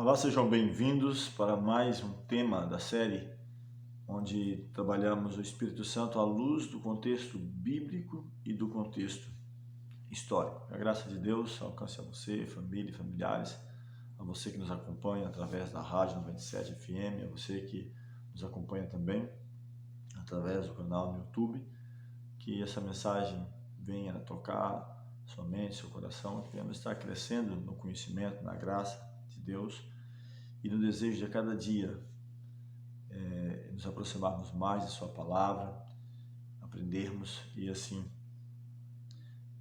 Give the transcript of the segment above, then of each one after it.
Olá, sejam bem-vindos para mais um tema da série onde trabalhamos o Espírito Santo à luz do contexto bíblico e do contexto histórico. Que a graça de Deus alcance a você, família e familiares, a você que nos acompanha através da Rádio 97 FM, a você que nos acompanha também através do canal no YouTube, que essa mensagem venha tocar sua mente, seu coração, que venhamos estar crescendo no conhecimento, na graça de Deus e no desejo de a cada dia nos aproximarmos mais de sua palavra, aprendermos e assim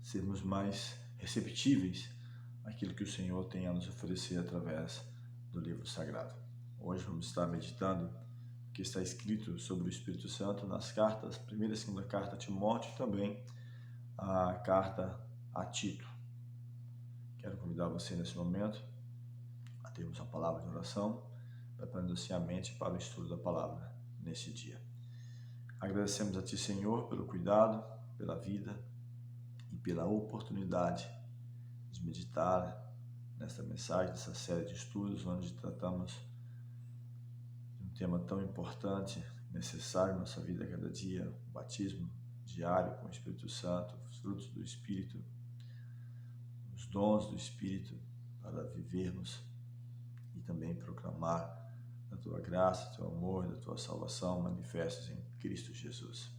sermos mais receptíveis àquilo que o Senhor tem a nos oferecer através do livro sagrado. Hoje vamos estar meditando o que está escrito sobre o Espírito Santo nas cartas, primeira e segunda carta a Timóteo e também a carta a Tito. Quero convidar você nesse momento a termos uma palavra de oração, preparando-se a mente para o estudo da palavra nesse dia. Agradecemos a Ti, Senhor, pelo cuidado, pela vida e pela oportunidade de meditar nesta mensagem, nessa série de estudos, onde tratamos de um tema tão importante, necessário em nossa vida a cada dia, o batismo diário com o Espírito Santo, os frutos do Espírito, os dons do Espírito para vivermos e também proclamar da Tua graça, do Teu amor, da Tua salvação manifestos em Cristo Jesus.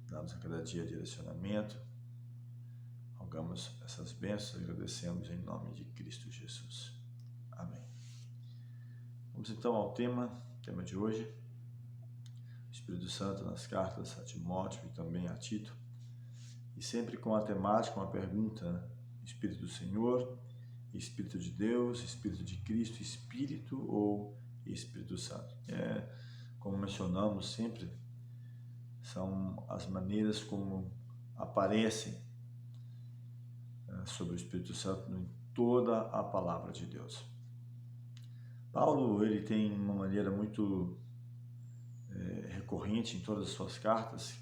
Damos a cada dia direcionamento, rogamos essas bênçãos e agradecemos em nome de Cristo Jesus. Amém. Vamos então ao tema de hoje, o Espírito Santo nas cartas a Timóteo e também a Tito, e sempre com a temática, uma pergunta, Espírito do Senhor, Espírito de Deus, Espírito de Cristo, Espírito ou Espírito Santo. Como mencionamos sempre, são as maneiras como aparecem sobre o Espírito Santo em toda a palavra de Deus. Paulo, ele tem uma maneira muito recorrente em todas as suas cartas,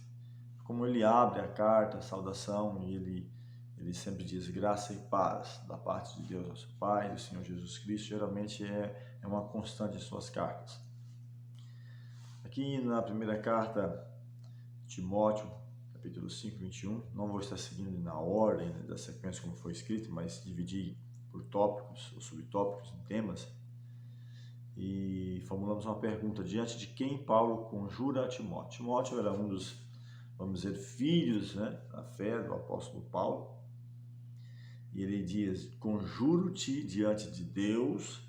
como ele abre a carta, a saudação, e ele sempre diz graça e paz da parte de Deus, nosso Pai, do Senhor Jesus Cristo. Geralmente é uma constante em suas cartas. Aqui na primeira carta, Timóteo, capítulo 5, 21, não vou estar seguindo na ordem da sequência como foi escrito, mas dividi por tópicos ou subtópicos em temas, e formulamos uma pergunta: diante de quem Paulo conjura a Timóteo? Timóteo era um dos, vamos dizer, filhos da fé do apóstolo Paulo, e ele diz: conjuro-te diante de Deus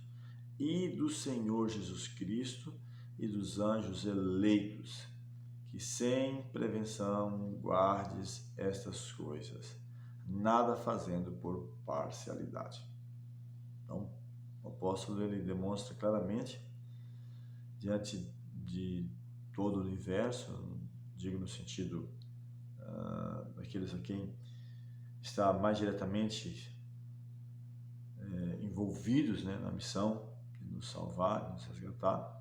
e do Senhor Jesus Cristo e dos anjos eleitos, que sem prevenção guardes estas coisas, nada fazendo por parcialidade. Então, o apóstolo ele demonstra claramente, diante de todo o universo, digo no sentido daqueles a quem está mais diretamente envolvidos na missão de nos salvar, de nos resgatar.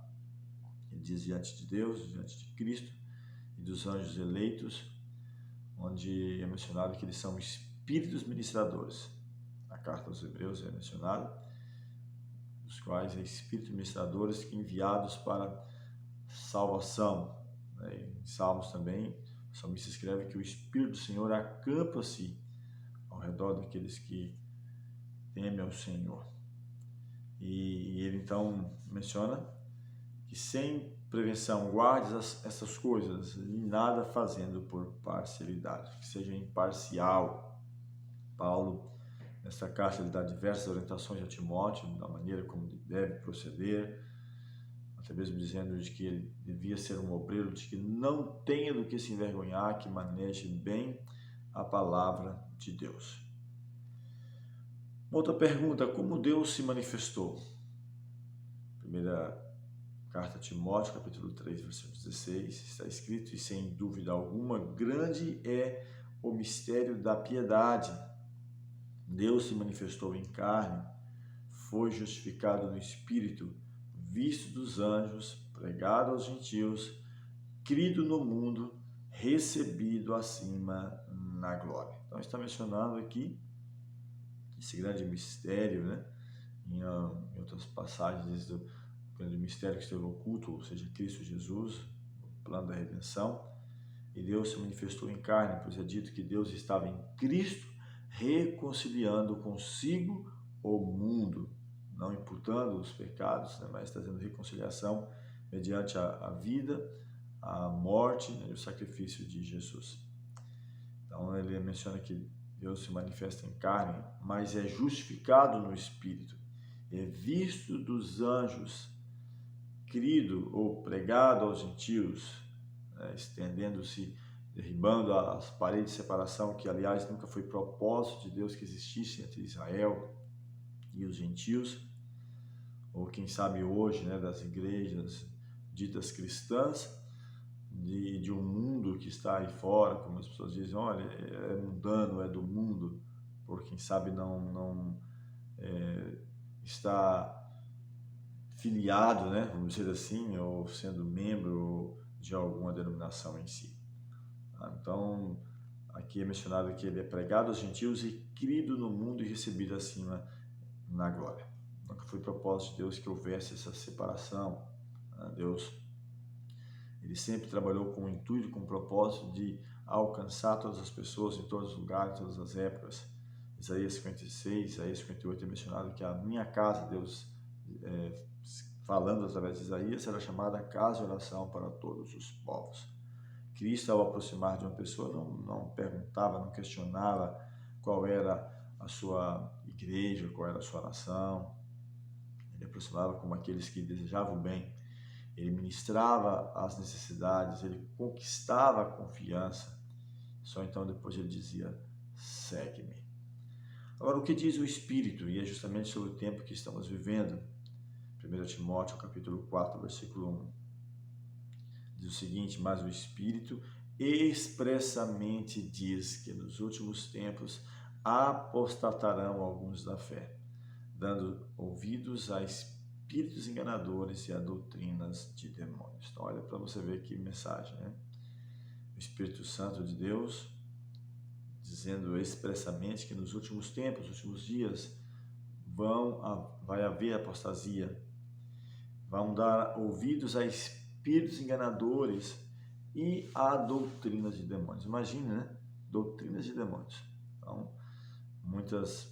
Ele diz diante de Deus, diante de Cristo e dos anjos eleitos, onde é mencionado que eles são espíritos ministradores. Na carta aos Hebreus é mencionado, os quais é espíritos ministradores enviados para salvação. Em Salmos também, o salmista escreve que o Espírito do Senhor acampa-se ao redor daqueles que temem ao Senhor. E ele então menciona que sem prevenção guardes essas coisas, e nada fazendo por parcialidade, que seja imparcial. Paulo, nesta carta, ele dá diversas orientações a Timóteo da maneira como ele deve proceder, até mesmo dizendo de que ele devia ser um obreiro, de que não tenha do que se envergonhar, que maneje bem a palavra de Deus. Outra pergunta: como Deus se manifestou? Primeira carta a Timóteo, capítulo 3, versículo 16, está escrito: e sem dúvida alguma, grande é o mistério da piedade. Deus se manifestou em carne, foi justificado no Espírito, visto dos anjos, pregado aos gentios, crido no mundo, recebido acima na glória. Então está mencionado aqui esse grande mistério em outras passagens, diz do grande mistério que esteve oculto, ou seja, Cristo Jesus, o plano da redenção. E Deus se manifestou em carne, pois é dito que Deus estava em Cristo reconciliando consigo o mundo, não imputando os pecados, né, mas trazendo reconciliação mediante a vida, a morte, né, e o sacrifício de Jesus. Então ele menciona que Deus se manifesta em carne, mas é justificado no Espírito, é visto dos anjos, crido ou pregado aos gentios, né, estendendo-se, derribando as paredes de separação, que aliás nunca foi propósito de Deus que existisse entre Israel e os gentios, ou quem sabe hoje, né, das igrejas ditas cristãs, de um mundo que está aí fora, como as pessoas dizem, olha, é mundano, é do mundo, por quem sabe não está filiado, né, vamos dizer assim, ou sendo membro de alguma denominação em si. Então, aqui é mencionado que ele é pregado aos gentios e crido no mundo e recebido acima na glória. Nunca foi propósito de Deus que houvesse essa separação. Deus, ele sempre trabalhou com o intuito, com o propósito de alcançar todas as pessoas em todos os lugares, em todas as épocas. Isaías 56, Isaías 58 é mencionado que a minha casa, Deus falando através de Isaías, era chamada casa de oração para todos os povos. Cristo, ao aproximar de uma pessoa, não perguntava, não questionava qual era a sua igreja, qual era a sua nação. Ele aproximava como aqueles que desejavam o bem. Ele ministrava as necessidades, ele conquistava a confiança. Só então depois ele dizia, segue-me. Agora, o que diz o Espírito? E é justamente sobre o tempo que estamos vivendo. 1 Timóteo, capítulo 4, versículo 1. Diz o seguinte, mas o Espírito expressamente diz que nos últimos tempos apostatarão alguns da fé, dando ouvidos a espíritos enganadores e a doutrinas de demônios. Então, olha para você ver que mensagem, né? O Espírito Santo de Deus dizendo expressamente que nos últimos tempos, nos últimos dias, vai haver apostasia, vão dar ouvidos a espíritos enganadores e a doutrinas de demônios. Imagine, né? Doutrinas de demônios. Então, muitas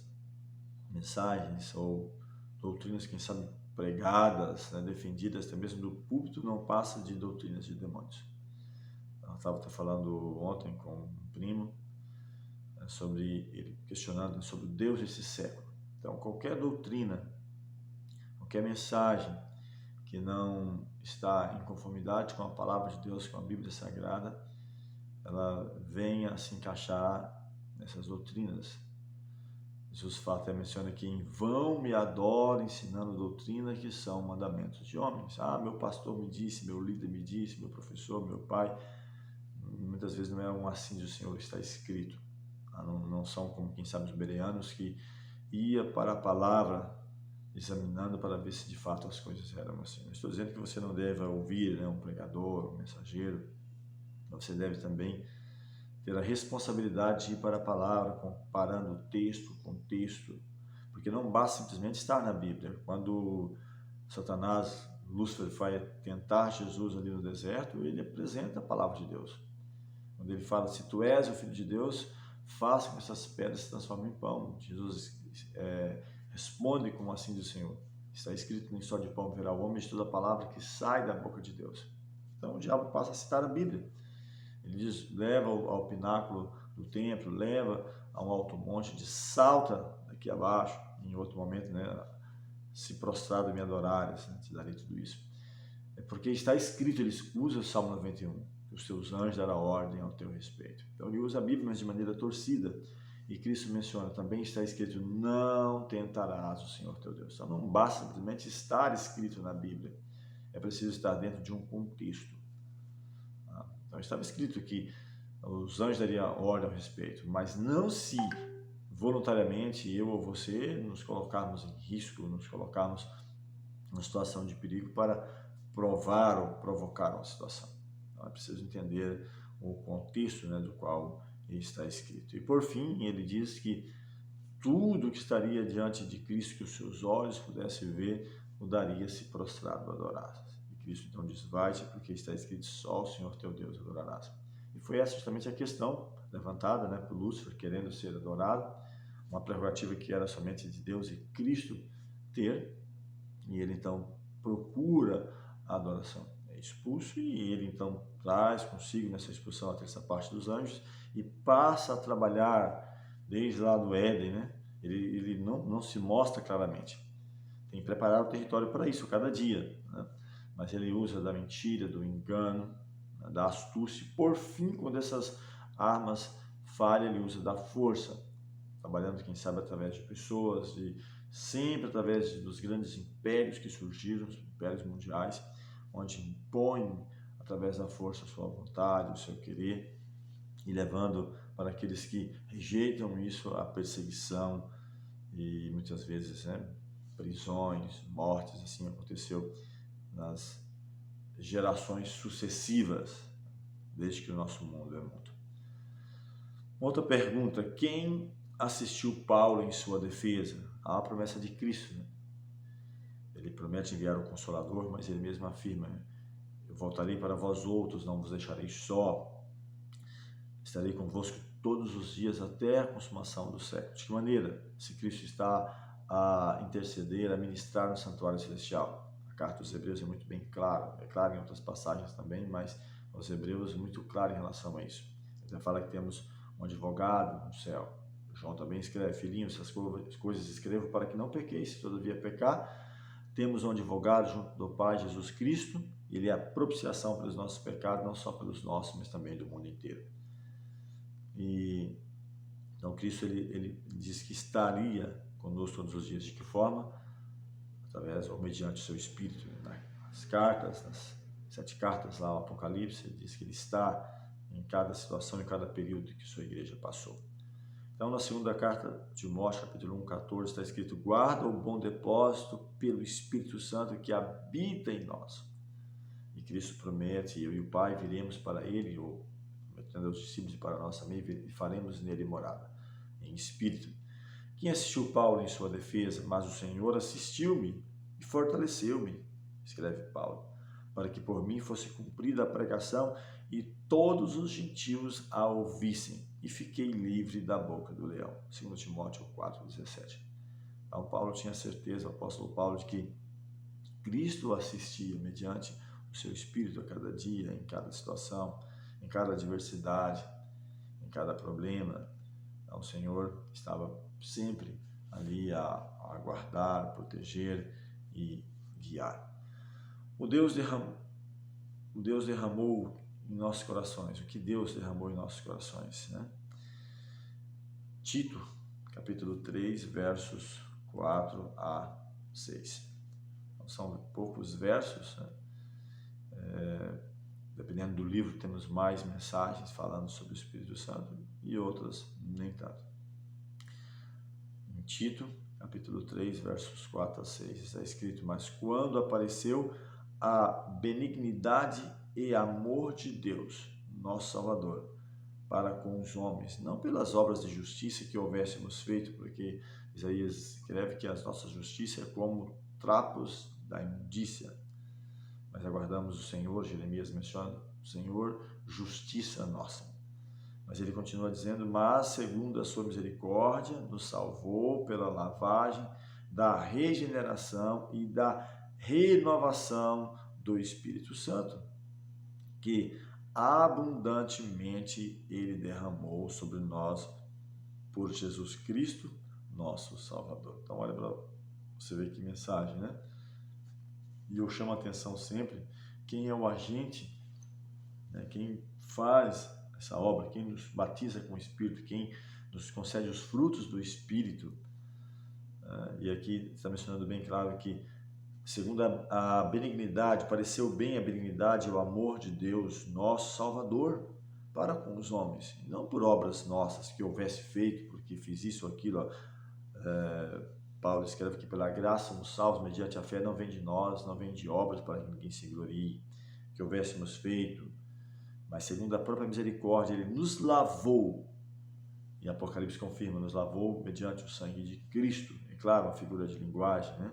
mensagens ou doutrinas, quem sabe, pregadas, né, defendidas até mesmo do púlpito, não passa de doutrinas de demônios. Eu estava falando ontem com um primo sobre ele questionando sobre o Deus desse século. Então, qualquer doutrina, qualquer mensagem que não está em conformidade com a palavra de Deus, com a Bíblia Sagrada, ela vem a se encaixar nessas doutrinas. Jesus até menciona que em vão me adoro ensinando doutrinas que são mandamentos de homens. Meu pastor me disse, meu líder me disse, meu professor, meu pai. Muitas vezes não é um assim do Senhor, está escrito. Não são como, quem sabe, os bereanos que ia para a palavra examinando para ver se de fato as coisas eram assim. Não estou dizendo que você não deve ouvir, né, um pregador, um mensageiro. Você deve também ter a responsabilidade de ir para a palavra, comparando o texto com o texto, porque não basta simplesmente estar na Bíblia. Quando Satanás, Lúcifer, vai tentar Jesus ali no deserto, ele apresenta a palavra de Deus. Quando ele fala, se tu és o Filho de Deus, faça com que essas pedras se transformem em pão. Jesus responde como assim do Senhor. Está escrito, nem só de pão viverá o homem, de toda a palavra que sai da boca de Deus. Então o diabo passa a citar a Bíblia. Ele diz, leva ao pináculo do templo, leva a um alto monte, de salta daqui abaixo, em outro momento, né, se prostrado e me adorares, né, te darei tudo isso. É porque está escrito, ele usa o Salmo 91, que os teus anjos darão ordem ao teu respeito. Então ele usa a Bíblia, mas de maneira torcida. E Cristo menciona, também está escrito, não tentarás o Senhor teu Deus. Então não basta simplesmente estar escrito na Bíblia, é preciso estar dentro de um contexto. Então estava escrito que os anjos dariam ordem ao respeito, mas não se voluntariamente eu ou você nos colocarmos em risco, nos colocarmos numa situação de perigo para provar ou provocar uma situação. Então é preciso entender o contexto, né, do qual está escrito. E por fim, ele diz que tudo que estaria diante de Cristo que os seus olhos pudessem ver, mudaria-se prostrado adorasse. E Cristo então diz, vai-te, porque está escrito, só o Senhor teu Deus adorarás. E foi essa justamente a questão levantada, né, por Lúcifer, querendo ser adorado, uma prerrogativa que era somente de Deus e Cristo ter, e ele então procura a adoração. É expulso e ele então traz consigo nessa expulsão a terça parte dos anjos e passa a trabalhar desde lá do Éden, né? Ele não se mostra claramente. Tem que preparar o território para isso cada dia, né? Mas ele usa da mentira, do engano, né, da astúcia. Por fim, quando essas armas falham, ele usa da força, trabalhando, quem sabe, através de pessoas, sempre através dos grandes impérios que surgiram, os impérios mundiais, onde impõem, através da força, a sua vontade, o seu querer, e levando para aqueles que rejeitam isso a perseguição e muitas vezes, né, prisões, mortes. Assim aconteceu nas gerações sucessivas, desde que o nosso mundo é mundo. Outra pergunta, quem assistiu Paulo em sua defesa? Há a promessa de Cristo, né? Ele promete enviar o Consolador, mas ele mesmo afirma, né? Eu voltarei para vós outros, não vos deixarei só, estarei convosco todos os dias até a consumação do século. De que maneira? Se Cristo está a interceder, a ministrar no santuário celestial. A carta aos Hebreus é muito bem clara, é claro em outras passagens também, mas aos Hebreus é muito claro em relação a isso. Ele fala que temos um advogado no céu. João também escreve, filhinho, essas coisas escrevo para que não pequeis, se todavia pecar. Temos um advogado junto do Pai, Jesus Cristo, ele é a propiciação pelos nossos pecados, não só pelos nossos, mas também do mundo inteiro. E então Cristo ele diz que estaria conosco todos os dias. De que forma? Através ou mediante o seu Espírito. Nas cartas, nas 7 cartas lá, o Apocalipse, ele diz que ele está em cada situação, em cada período que sua igreja passou. Então, na segunda carta de Timóteo, capítulo 1, 14, está escrito, guarda o bom depósito pelo Espírito Santo que habita em nós. E Cristo promete, eu e o Pai viremos para ele, ou prometendo aos discípulos e para nós também, e faremos nele morada, em espírito. Quem assistiu Paulo em sua defesa? Mas o Senhor assistiu-me e fortaleceu-me, escreve Paulo, para que por mim fosse cumprida a pregação e todos os gentios a ouvissem, e fiquei livre da boca do leão. 2 Timóteo 4,17. Então Paulo tinha certeza, o apóstolo Paulo, de que Cristo o assistia mediante o seu Espírito a cada dia, em cada situação, em cada adversidade, em cada problema. Então, o Senhor estava sempre ali a guardar, a proteger e guiar. O Deus derramou em nossos corações. O que Deus derramou em nossos corações, né? Tito, capítulo 3, versos 4 a 6. Então, são poucos versos, né? Dependendo do livro, temos mais mensagens falando sobre o Espírito Santo e outras nem tanto. Em Tito, capítulo 3, versos 4 a 6, está escrito, mas quando apareceu a benignidade e amor de Deus, nosso Salvador, para com os homens, não pelas obras de justiça que houvéssemos feito, porque Isaías escreve que as nossas justiças é como trapos da imundícia, mas aguardamos o Senhor. Jeremias menciona o Senhor, justiça nossa. Mas ele continua dizendo, mas segundo a sua misericórdia, nos salvou pela lavagem da regeneração e da renovação do Espírito Santo, que abundantemente ele derramou sobre nós por Jesus Cristo, nosso Salvador. Então olha para você ver que mensagem, né? E eu chamo a atenção sempre, quem é o agente, né? Quem faz essa obra, quem nos batiza com o Espírito, quem nos concede os frutos do Espírito. E aqui está mencionando bem claro que, segundo a benignidade, pareceu bem a benignidade e o amor de Deus, nosso Salvador, para com os homens, não por obras nossas que houvesse feito, porque fiz isso ou aquilo. Paulo escreve que pela graça somos salvos mediante a fé, não vem de nós, não vem de obras para que ninguém se glorie, que houvéssemos feito, mas segundo a própria misericórdia, ele nos lavou E Apocalipse confirma, nos lavou mediante o sangue de Cristo. É claro, uma figura de linguagem, né?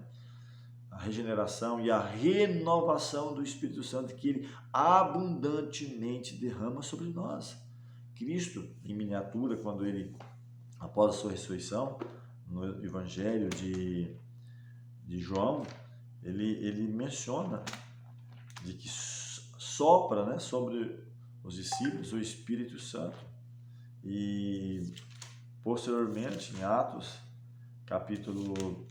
A regeneração e a renovação do Espírito Santo que ele abundantemente derrama sobre nós. Cristo, em miniatura, quando ele, após a sua ressurreição, no Evangelho de João, ele menciona de que sopra, né, sobre os discípulos o Espírito Santo. E posteriormente, em Atos, capítulo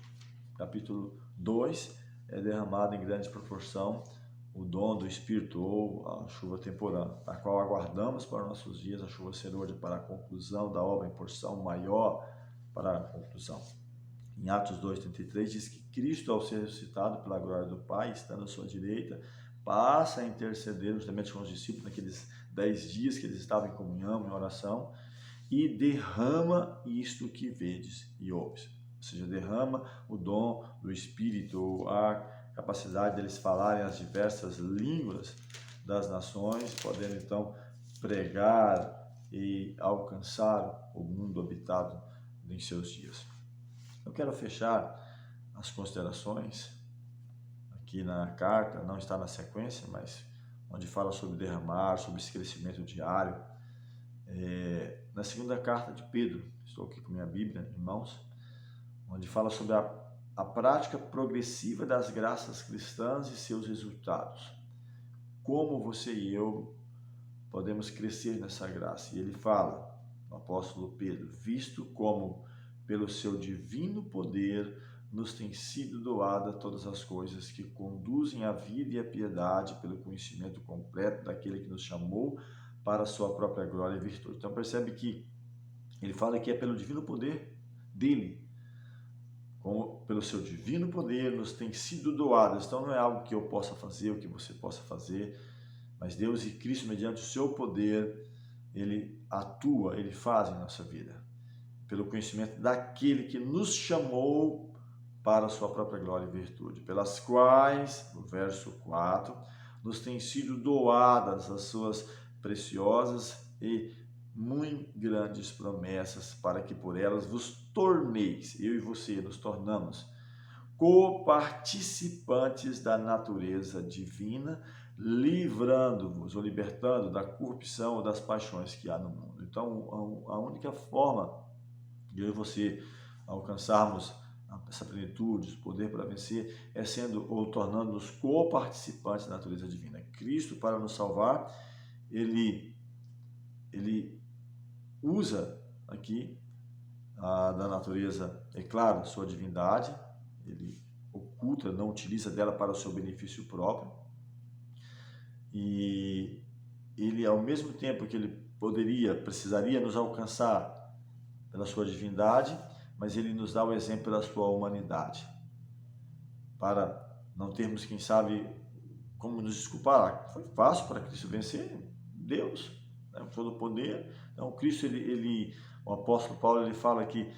2, é derramado em grande proporção o dom do Espírito, ou a chuva temporã, a qual aguardamos para nossos dias, a chuva serôdia para a conclusão da obra em porção maior para a conclusão. Em Atos 2,33 diz que Cristo, ao ser ressuscitado pela glória do Pai, estando à sua direita, passa a interceder justamente com os discípulos naqueles 10 dias que eles estavam em comunhão, em oração, e derrama isto que vedes e ouves. Ou seja, derrama o dom do Espírito, a capacidade deles falarem as diversas línguas das nações, podendo então pregar e alcançar o mundo habitado em seus dias. Eu quero fechar as considerações aqui na carta, não está na sequência, mas onde fala sobre derramar, sobre esse crescimento diário. Na segunda carta de Pedro, estou aqui com minha Bíblia em mãos, onde fala sobre a prática progressiva das graças cristãs e seus resultados. Como você e eu podemos crescer nessa graça. E ele fala, o apóstolo Pedro, visto como pelo seu divino poder nos tem sido doada todas as coisas que conduzem à vida e à piedade pelo conhecimento completo daquele que nos chamou para a sua própria glória e virtude. Então percebe que ele fala que é pelo divino poder dele, pelo seu divino poder nos tem sido doadas. Então não é algo que eu possa fazer, ou que você possa fazer, mas Deus e Cristo, mediante o seu poder, ele atua, ele faz em nossa vida, pelo conhecimento daquele que nos chamou para a sua própria glória e virtude, pelas quais, no verso 4, nos têm sido doadas as suas preciosas e muito grandes promessas, para que por elas vos torneis, eu e você nos tornamos, coparticipantes da natureza divina, livrando-vos ou libertando da corrupção ou das paixões que há no mundo. Então, a única forma de eu e você alcançarmos essa plenitude, esse poder para vencer, é sendo ou tornando-nos coparticipantes da natureza divina. Cristo, para nos salvar, ele usa aqui da natureza, é claro, sua divindade, ele oculta, não utiliza dela para o seu benefício próprio, e ele, ao mesmo tempo que ele precisaria nos alcançar pela sua divindade, mas ele nos dá o exemplo da sua humanidade, para não termos, quem sabe, como nos desculpar. Foi fácil para Cristo vencer Deus, né, com todo o poder. Então Cristo, o apóstolo Paulo, ele fala que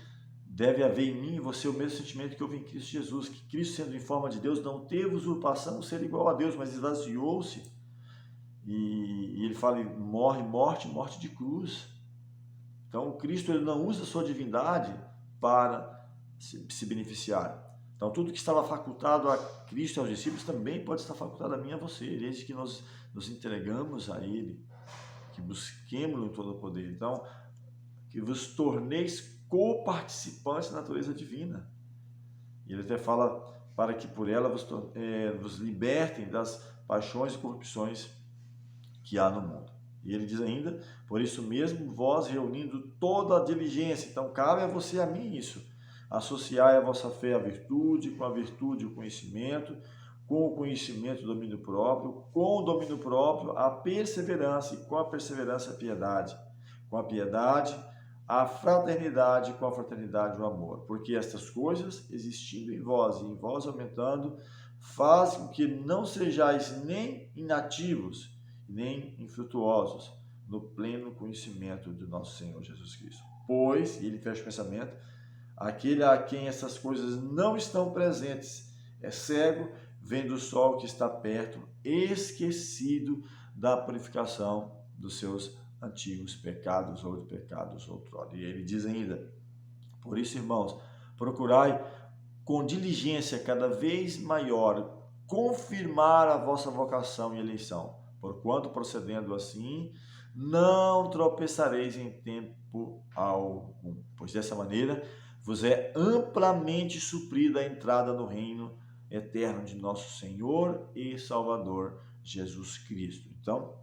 deve haver em mim e você o mesmo sentimento que houve em Cristo Jesus, que Cristo, sendo em forma de Deus, não teve usurpação ser igual a Deus, mas esvaziou-se. E ele fala, morte de cruz. Então, Cristo, ele não usa a sua divindade para se beneficiar. Então, tudo que estava facultado a Cristo e aos discípulos também pode estar facultado a mim e a você, desde que nós nos entregamos a Ele, que busquemos em todo o poder. Então, que vos torneis coparticipantes da natureza divina. E ele até fala para que por ela vos libertem das paixões e corrupções que há no mundo. E ele diz ainda, por isso mesmo, vós reunindo toda a diligência. Então, cabe a você e a mim isso. Associai a vossa fé à virtude, com a virtude o conhecimento, com o conhecimento o domínio próprio, com o domínio próprio a perseverança, e com a perseverança a piedade, com a piedade a fraternidade, com a fraternidade o amor. Porque estas coisas, existindo em vós e em vós aumentando, fazem com que não sejais nem inativos, nem infrutuosos no pleno conhecimento do nosso Senhor Jesus Cristo. Pois, e ele fecha o pensamento, aquele a quem essas coisas não estão presentes é cego, vendo o sol que está perto, esquecido da purificação dos seus antigos pecados ou de pecados outrora. E ele diz ainda: por isso, irmãos, procurai com diligência cada vez maior confirmar a vossa vocação e eleição, porquanto procedendo assim não tropeçareis em tempo algum, pois dessa maneira vos é amplamente suprida a entrada no reino eterno de nosso Senhor e Salvador Jesus Cristo. Então,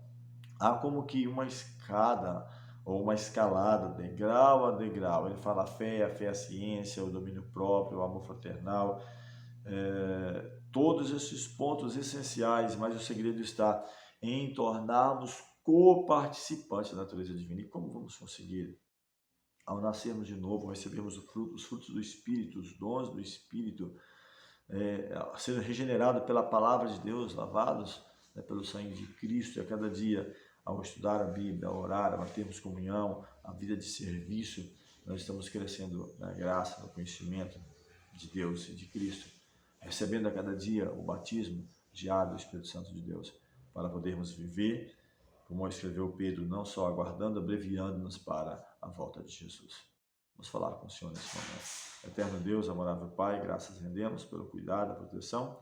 há como que uma escada ou uma escalada, degrau a degrau. Ele fala a fé, a ciência, o domínio próprio, o amor fraternal, todos esses pontos essenciais, mas o segredo está em tornarmos coparticipantes da natureza divina. E como vamos conseguir? Ao nascermos de novo, recebermos os frutos do Espírito, os dons do Espírito, sendo regenerados pela palavra de Deus, lavados pelo sangue de Cristo, e a cada dia, ao estudar a Bíblia, ao orar, a termos comunhão, a vida de serviço, nós estamos crescendo na graça, no conhecimento de Deus e de Cristo, recebendo a cada dia o batismo diário do Espírito Santo de Deus, para podermos viver, como escreveu Pedro, não só aguardando, abreviando-nos para a volta de Jesus. Vamos falar com o Senhor nesse momento. Eterno Deus, amável Pai, graças rendemos pelo cuidado, a proteção,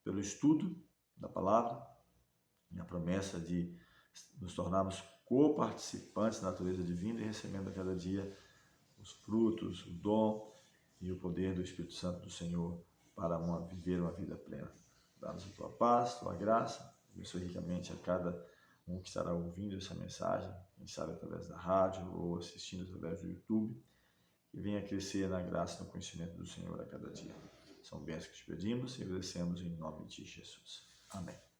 pelo estudo da palavra e a promessa de nos tornarmos coparticipantes da natureza divina e recebendo a cada dia os frutos, o dom e o poder do Espírito Santo do Senhor para viver uma vida plena. Dá-nos a tua paz, tua graça, abençoe ricamente a cada um que estará ouvindo essa mensagem, quem sabe através da rádio ou assistindo através do YouTube, e venha crescer na graça e no conhecimento do Senhor a cada dia. São bênçãos que te pedimos e agradecemos em nome de Jesus. Amém.